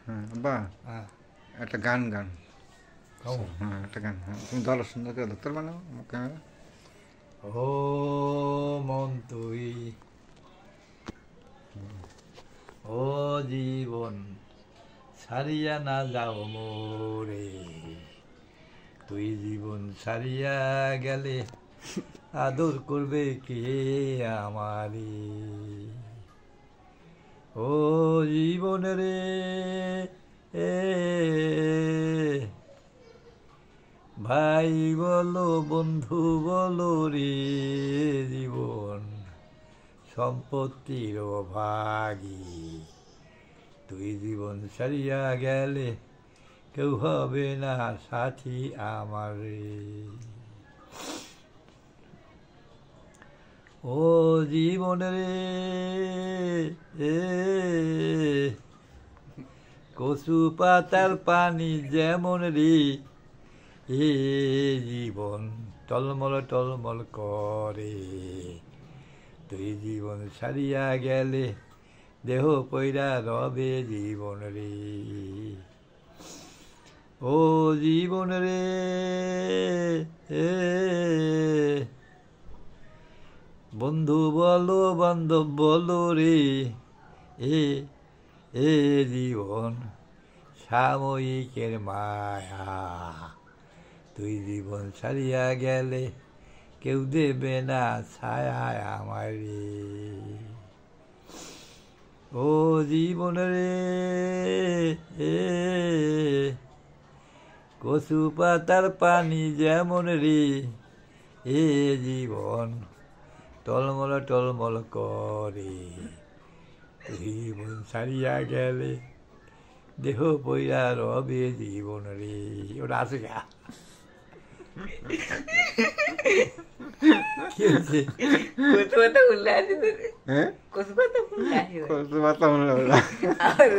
হ্যাঁ বাহ, একটা গান গান হ্যাঁ একটা গান, হ্যাঁ তুমি ধরো সুন্দর করে ধরতে পারো ক্যামেরা। ও মন তুই, ও জীবন ছাড়িয়া না যাও মোরে, তুই জীবন ছাড়িয়া গেলে আদর করবে কে আমারে। ও জীবন রে এ ভাই বলো বন্ধু বলো রে, জীবন সম্পত্তির ভাগী, তুই জীবন ছাড়িয়া গেলে কেউ হবে না সাথী আমার রে। ও জীবন রে এ কচু পাতার পানি যেমন রে, এ জীবন টলমল টলমল করে, তুই জীবন ছাড়িয়া গেলে দেহ পয়রা রবে জীবন রে। ও জীবন রে এ বন্ধু বলো বান্ধব বলো রে, এ এ জীবন সাময়িকের মায়া, তুই জীবন ছাড়িয়া গেলে কেউ দেবে না ছায়া আমারে। ও জীবন রে এ কচু পাতার পানি যেমন রে, এ জীবন টলমল টলমল করে, তুই জীবন ছাড়িয়া গেলে দেহ পইরা রবে জীবন রে। ওটা আছে গা কি হচ্ছে? কচু পাতা ফুললে আছে তো রে। হ্যাঁ কচু পাতা ফুললে আছে কত বাতা মনে হলো। আর